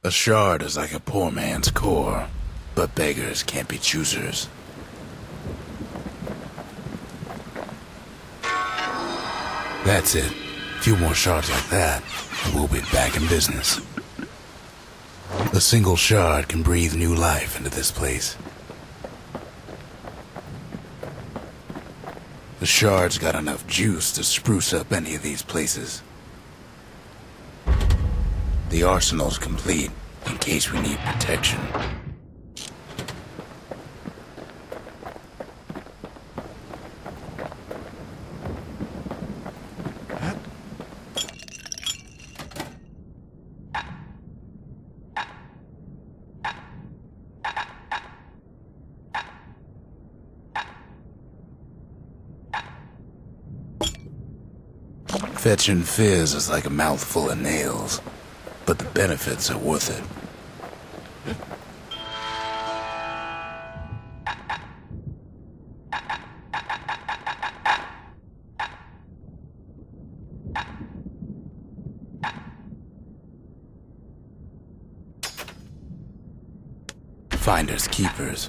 A shard is like a poor man's core, but beggars can't be choosers. That's it. A few more shards like that, and we'll be back in business. A single shard can breathe new life into this place. The shard's got enough juice to spruce up any of these places. The arsenal's complete, in case we need protection. Fetching fizz is like a mouthful of nails, but the benefits are worth it. Finders keepers.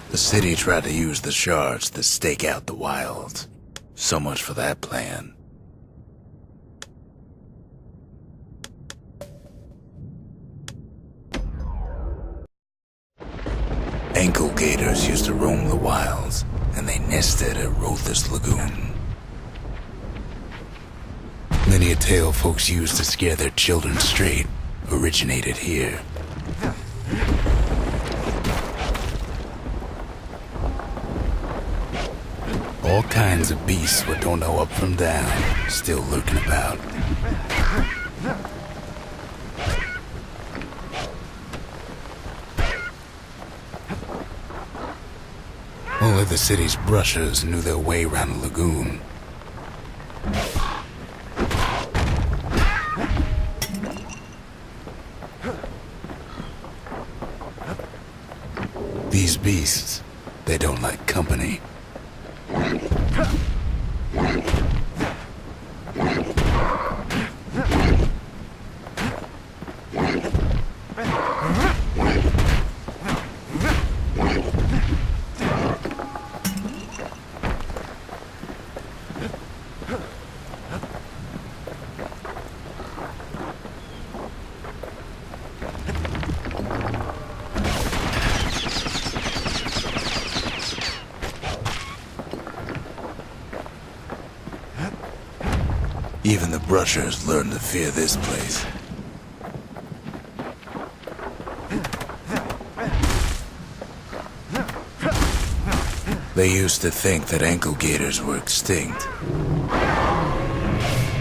The city tried to use the shards to stake out the wilds. So much for that plan. Ankle gators used to roam the wilds, and they nested at Rothus Lagoon. Many a tale folks used to scare their children straight originated here. All kinds of beasts we don't know up from down, still lurking about. Only the city's brushers knew their way around the lagoon. These beasts, they don't like company. Even the brushers learned to fear this place. They used to think that ankle gators were extinct.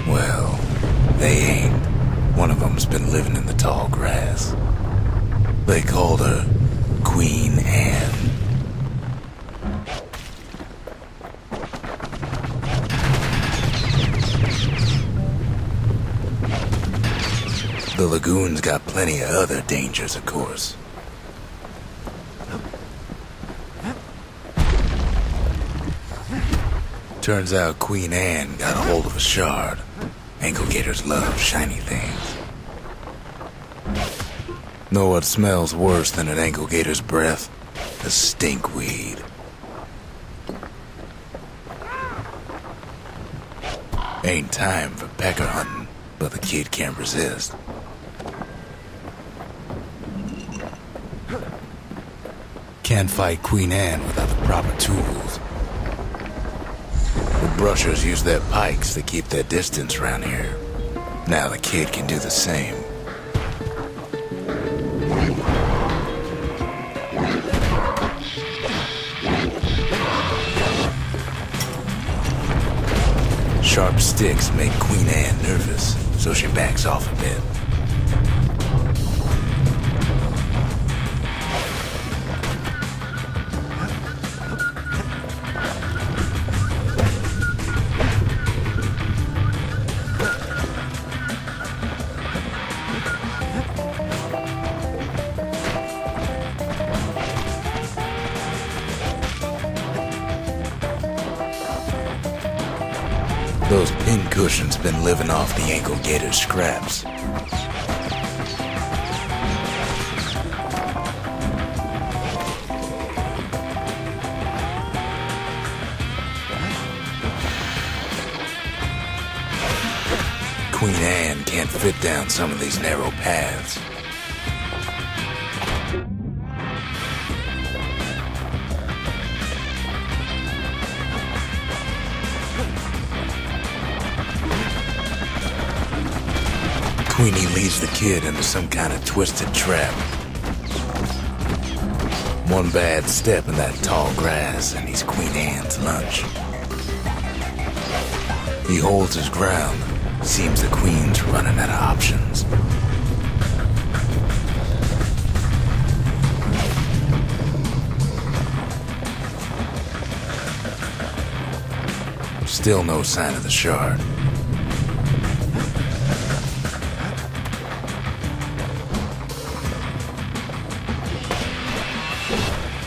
Well, they ain't. One of them's been living in the tall grass. They called her Queen Anne. The lagoon's got plenty of other dangers, of course. Turns out Queen Anne got a hold of a shard. Ankle gators love shiny things. Know what smells worse than an ankle gator's breath? The stinkweed. Ain't time for pecker hunting, but the kid can't resist. Can't fight Queen Anne without the proper tools. The brushers use their pikes to keep their distance around here. Now the kid can do the same. Sharp sticks make Queen Anne nervous, so she backs off a bit. Those pin cushions been living off the ankle gator scraps. Queen Anne can't fit down some of these narrow paths. Queenie leads the kid into some kind of twisted trap. One bad step in that tall grass and he's Queen Anne's lunch. He holds his ground. Seems the Queen's running out of options. Still no sign of the shard.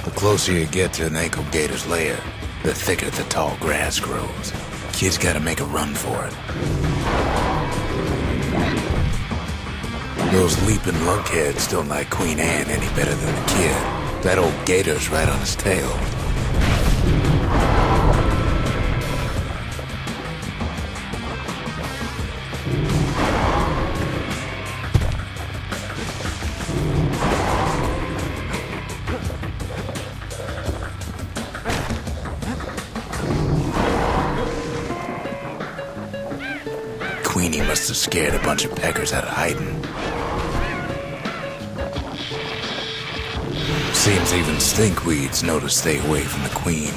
The closer you get to an ankle gator's lair, the thicker the tall grass grows. Kid's gotta make a run for it. Those leaping lunkheads don't like Queen Anne any better than the kid. That old gator's right on his tail. Queenie must have scared a bunch of peckers out of hiding. Seems even stinkweeds know to stay away from the Queen.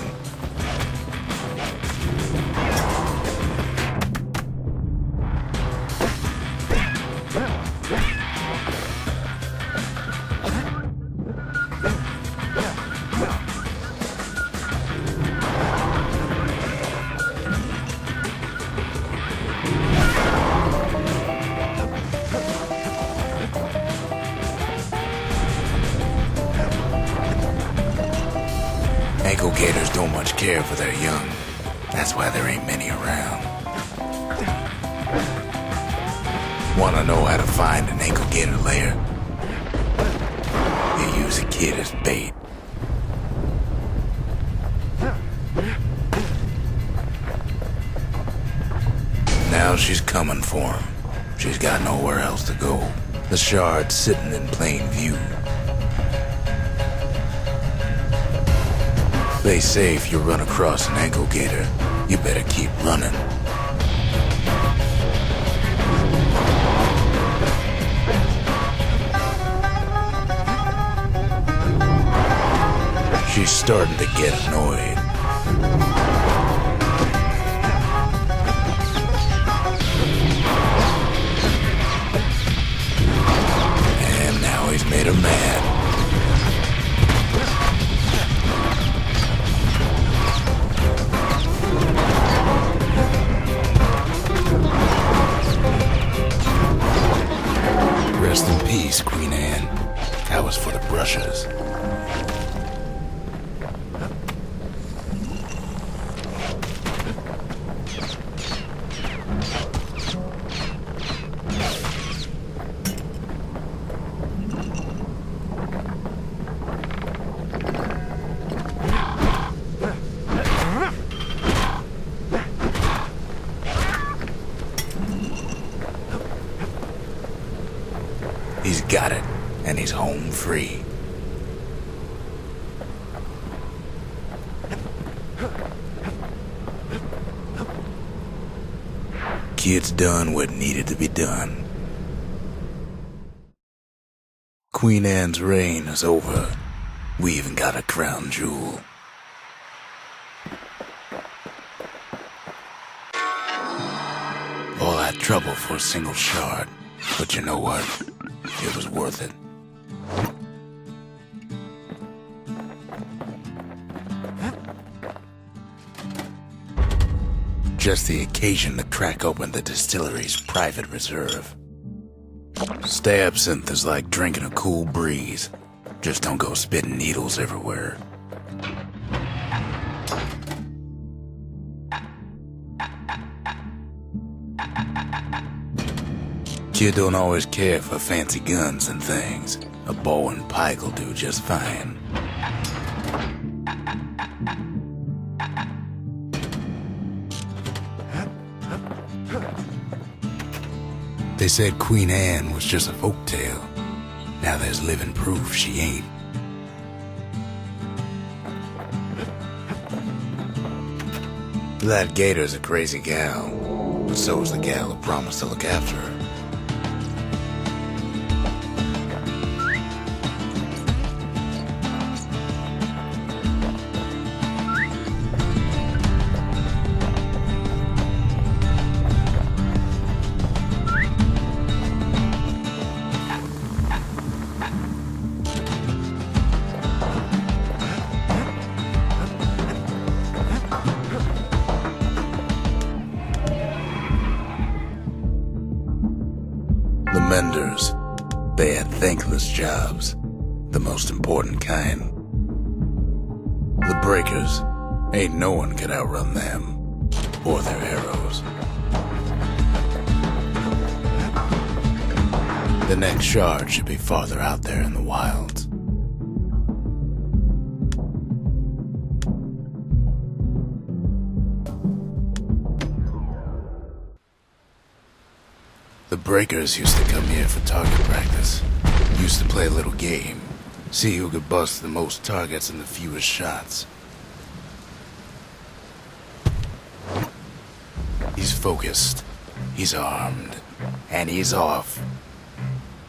Ankle gators don't much care for their young. That's why there ain't many around. Wanna know how to find an ankle gator lair? You use a kid as bait. Now she's coming for him. She's got nowhere else to go. The shard's sitting in plain view. They say if you run across an ankle gator, you better keep running. She's starting to get annoyed. And now he's made her mad. Rest in peace, Queen Anne. That was for the brushes. He's got it, and he's home free. Kid's done what needed to be done. Queen Anne's reign is over. We even got a crown jewel. All that trouble for a single shard. But you know what? It was worth it. Just the occasion to crack open the distillery's private reserve. Absinthe is like drinking a cool breeze. Just don't go spitting needles everywhere. Kid don't always care for fancy guns and things. A bow and pike will do just fine. They said Queen Anne was just a folktale. Now there's living proof she ain't. That Gator's a crazy gal, but so is the gal who promised to look after her. The menders, they had thankless jobs, the most important kind. The breakers, ain't no one could outrun them, or their arrows. The next shard should be farther out there in the wilds. The breakers used to come here for target practice. Used to play a little game. See who could bust the most targets and the fewest shots. He's focused. He's armed. And he's off.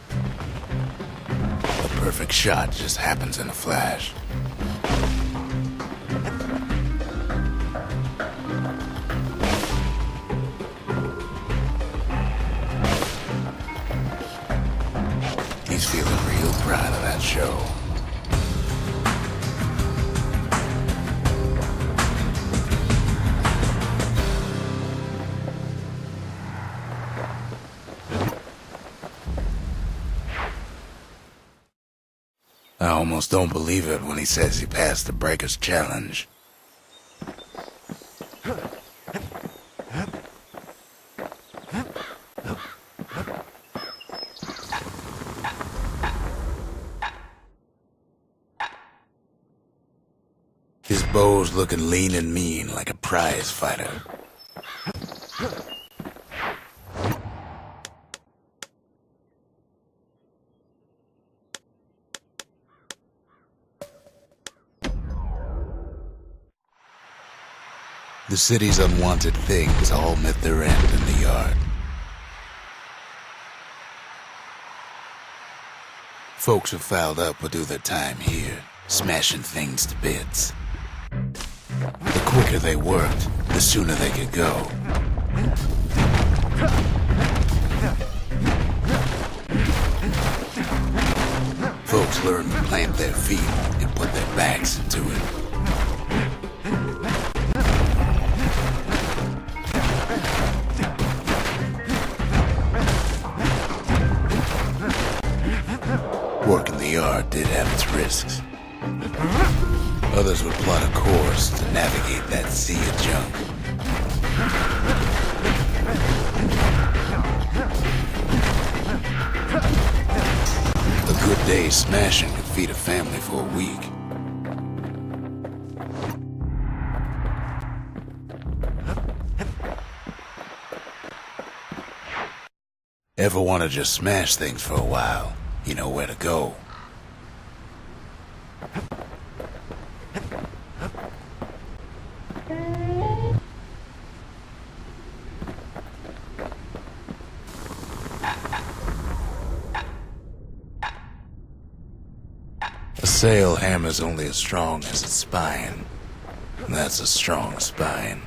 A perfect shot just happens in a flash. He's feeling real proud of that show. I almost don't believe it when he says he passed the Breakers challenge. His bow's looking lean and mean like a prize fighter. The city's unwanted things all met their end in the yard. Folks who fouled up would do their time here, smashing things to bits. The quicker they worked, the sooner they could go. Folks learned to plant their feet and put their backs into it. Work in the yard did have its risks. Others would plot a course to navigate that sea of junk. A good day smashing could feed a family for a week. Ever want to just smash things for a while? You know where to go. A sail hammer's only as strong as its spine. And that's a strong spine.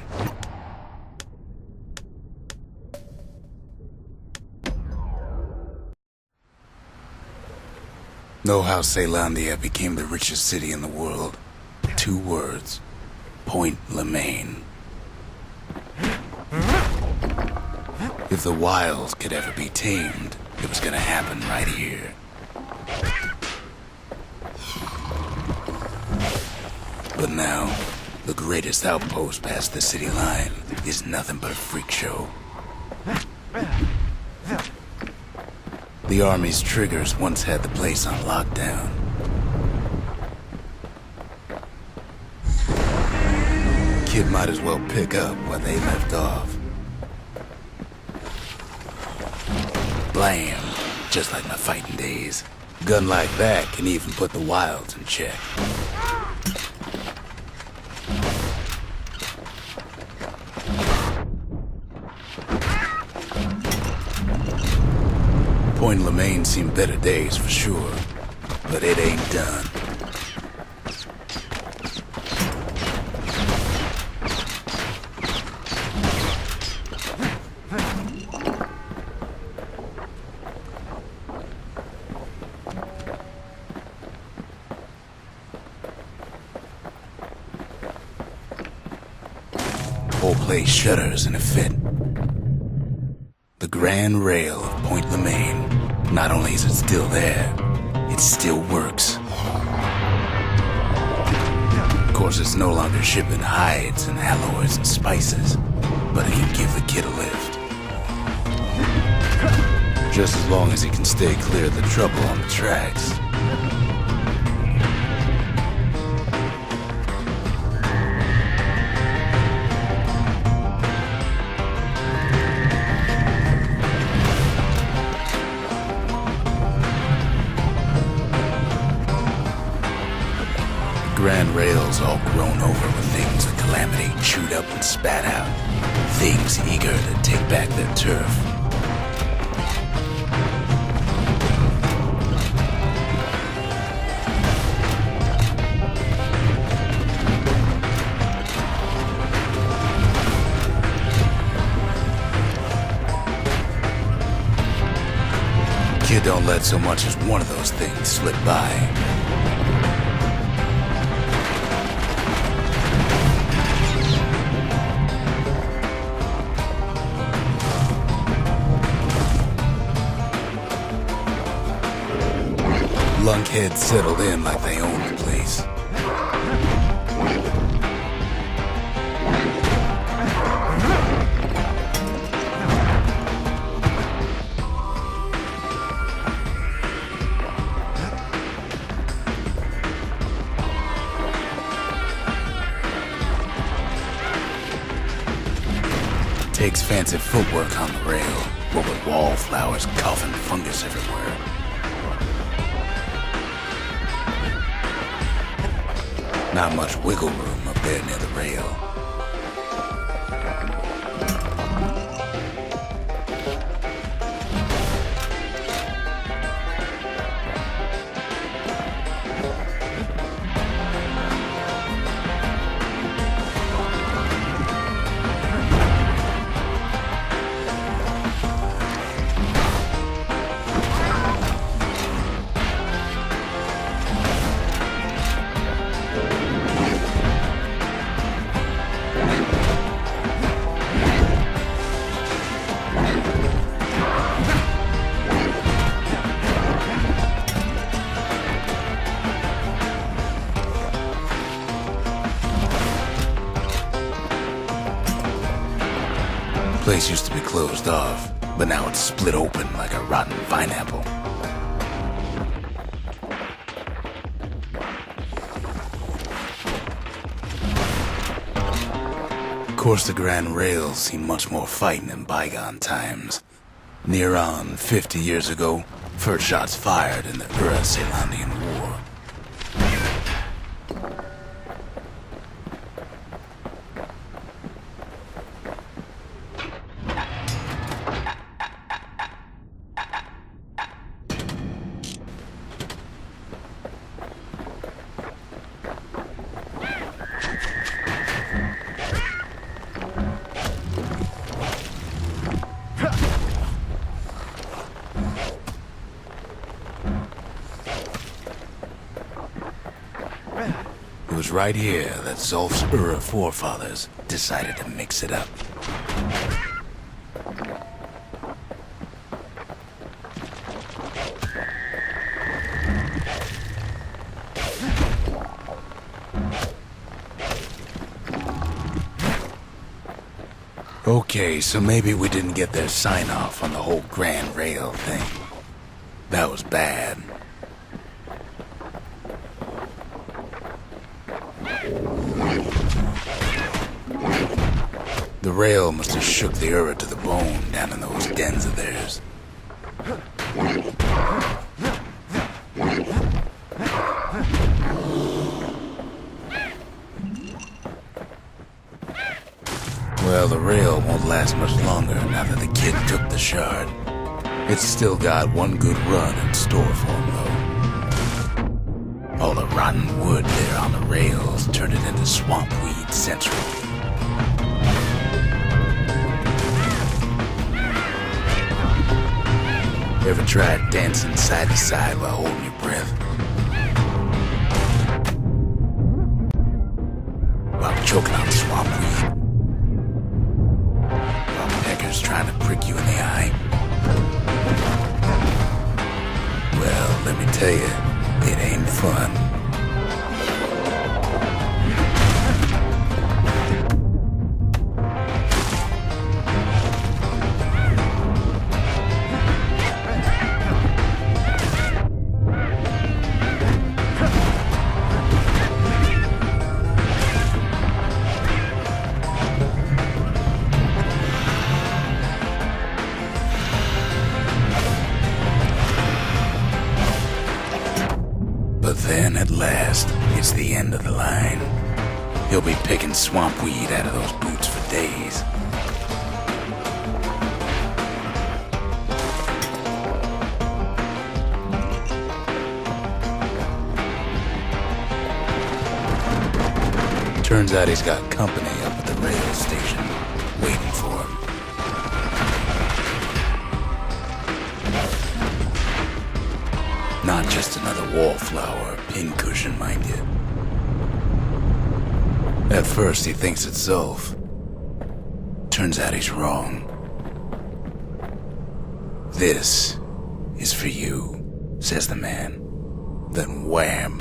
Know how Caelondia became the richest city in the world? 2 words. Point Lemaine. If the wilds could ever be tamed, it was gonna happen right here. But now, the greatest outpost past the city line is nothing but a freak show. The Army's triggers once had the place on lockdown. Kid might as well pick up where they left off. Blam! Just like my fighting days. Gun like that can even put the wilds in check. Point Lemaine seen better days for sure, but it ain't done. Whole place shudders in a fit. The grand rail of Point Lemaine. Not only is it still there, it still works. Of course, it's no longer shipping hides and alloys and spices, but it can give the kid a lift. Just as long as he can stay clear of the trouble on the tracks. Grand rails all grown over with things that Calamity chewed up and spat out. Things eager to take back their turf. Kid don't let so much as one of those things slip by. Lunkheads settled in like they owned the place. Takes fancy footwork on the rail, what with wallflowers coughing fungus everywhere. Not much wiggle room up there near the rail. The place used to be closed off, but now it's split open like a rotten pineapple. Of course, the Grand Rails seen much more fighting in bygone times. Near on 50 years ago, first shots fired in the Ura-Celandian War. It was right here that Zolf's Ura forefathers decided to mix it up. Okay, so maybe we didn't get their sign-off on the whole Grand Rail thing. That was bad. The rail must have shook the Ura to the bone down in those dens of theirs. Well, the rail won't last much longer now that the kid took the shard. It's still got one good run in store for him, though. All the rotten wood there on the rails turned it into swamp weed central. Ever tried dancing side to side while holding your breath? While choking on swamp weed? While peckers trying to prick you in the eye? Well, let me tell you, it ain't fun. But then, at last, it's the end of the line. He'll be picking swamp weed out of those boots for days. Turns out he's got company up at the rail station, waiting for him. Not just another wallflower or pincushion, mind you. At first he thinks it's Zulf. Turns out he's wrong. This is for you, says the man. Then wham!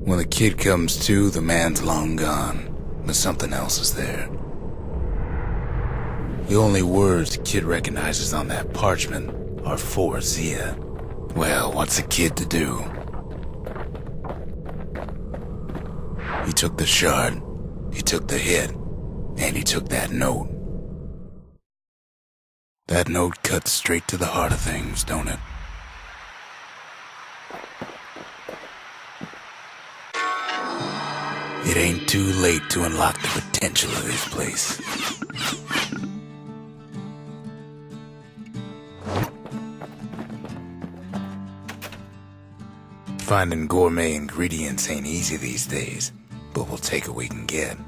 When the kid comes to, the man's long gone, but something else is there. The only words the kid recognizes on that parchment are for Zia. Well, what's a kid to do? He took the shard, he took the hit, and he took that note. That note cuts straight to the heart of things, don't it? It ain't too late to unlock the potential of this place. Finding gourmet ingredients ain't easy these days, but we'll take what we can get.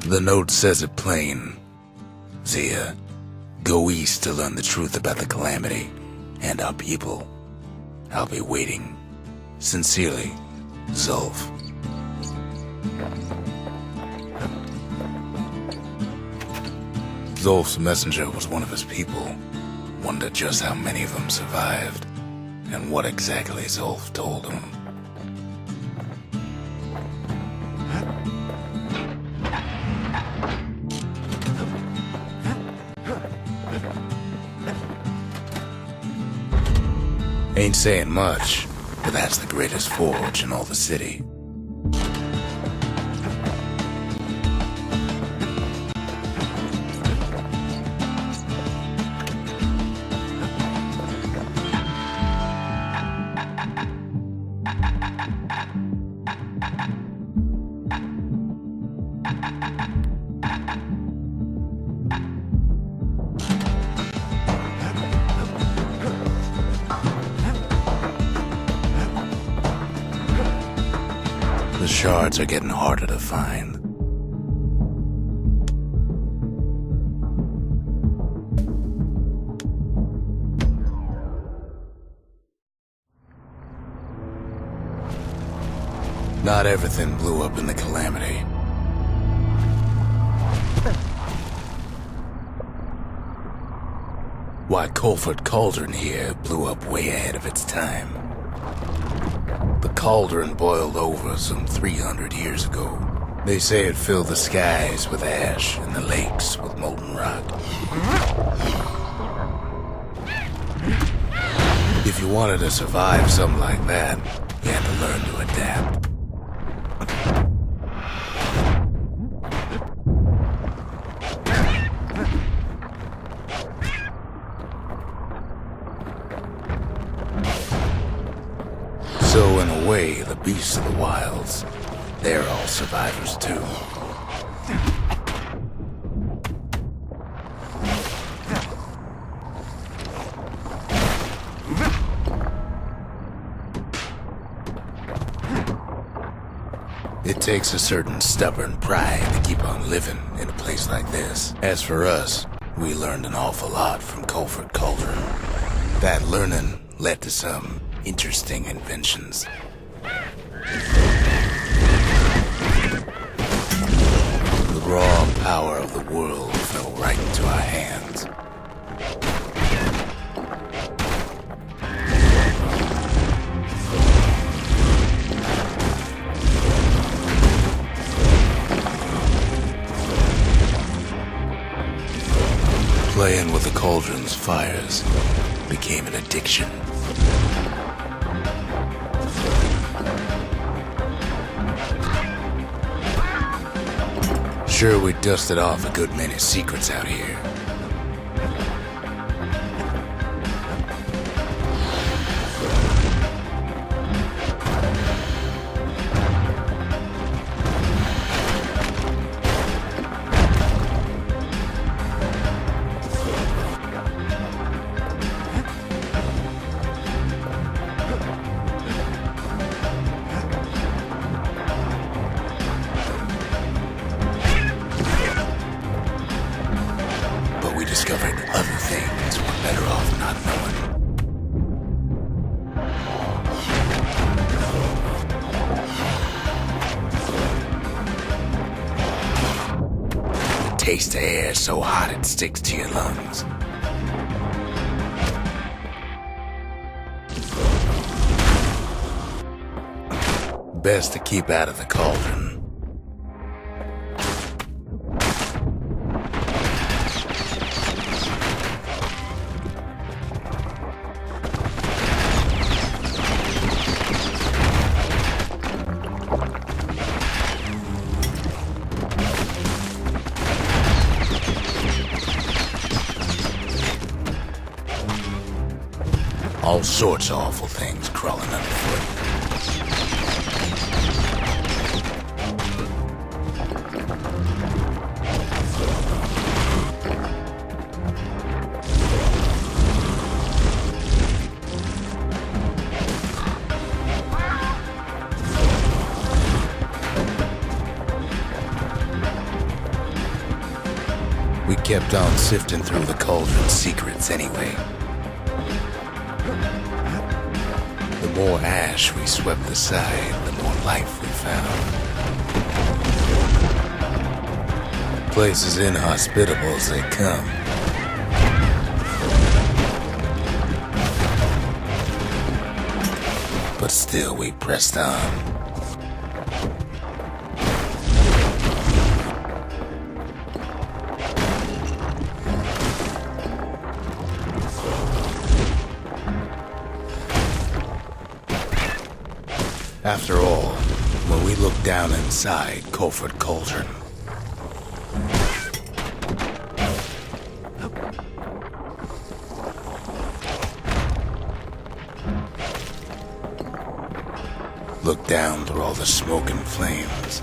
The note says it plain. Zia, go east to learn the truth about the calamity and our people. I'll be waiting. Sincerely, Zulf. Zulf's messenger was one of his people. Wondered just how many of them survived, and what exactly Zulf told him. Ain't saying much, but that's the greatest forge in all the city. The shards are getting harder to find. Not everything blew up in the calamity. Why, Colford Cauldron here blew up way ahead of its time. The cauldron boiled over some 300 years ago, They say it filled the skies with ash and the lakes with molten rock. If you wanted to survive something like that, you had to learn to adapt. So in a way, the beasts of the wilds, they're all survivors too. It takes a certain stubborn pride to keep on living in a place like this. As for us, we learned an awful lot from Culford Cauldron. That learning led to some interesting inventions. The raw power of the world fell right into our hands. Playing with the cauldron's fires became an addiction. Sure, we dusted off a good many secrets out here. Discovered other things we're better off not knowing. Taste the air so hot it sticks to your lungs. Best to keep out of the cauldron. All sorts of awful things crawling underfoot. We kept on sifting through the cauldron's secrets anyway. The more ash we swept aside, the more life we found. Place as inhospitable as they come. But still we pressed on. After all, when we looked down inside Culford Cauldron, looked down through all the smoke and flames,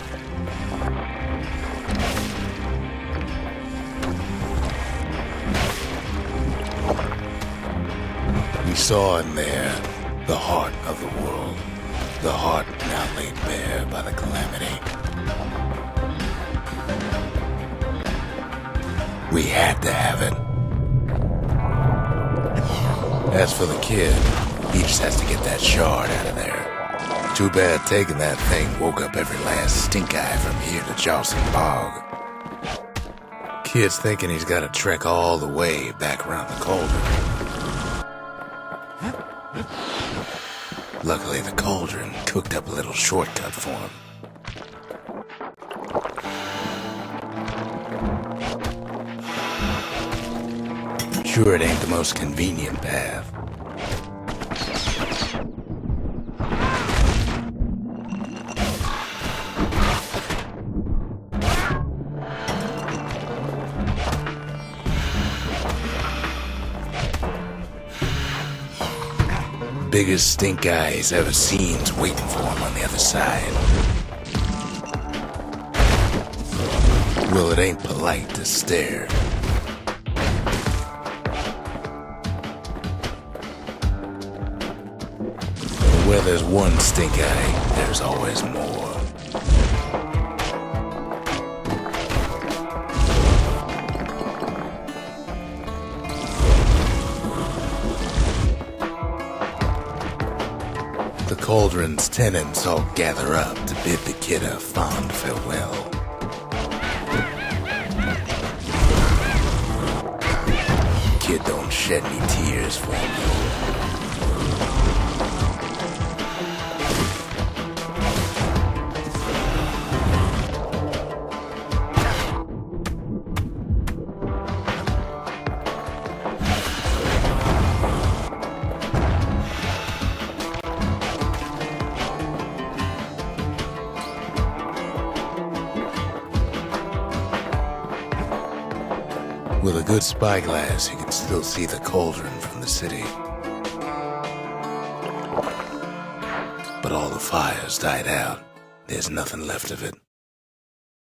we saw in there the heart of the world. The heart now laid bare by the calamity. We had to have it. As for the kid, he just has to get that shard out of there. Too bad taking that thing woke up every last stink eye from here to Jawson Bog. Kid's thinking he's got to trek all the way back around the cauldron. Luckily, the cauldron cooked up a little shortcut for him. Sure, it ain't the most convenient path. Biggest stink eye he's ever seen's waiting for him on the other side. Well, it ain't polite to stare. Where there's one stink eye, there's always more. The cauldron's tenants all gather up to bid the kid a fond farewell. Kid don't shed any tears for me. With a good spyglass, you can still see the cauldron from the city. But all the fires died out. There's nothing left of it.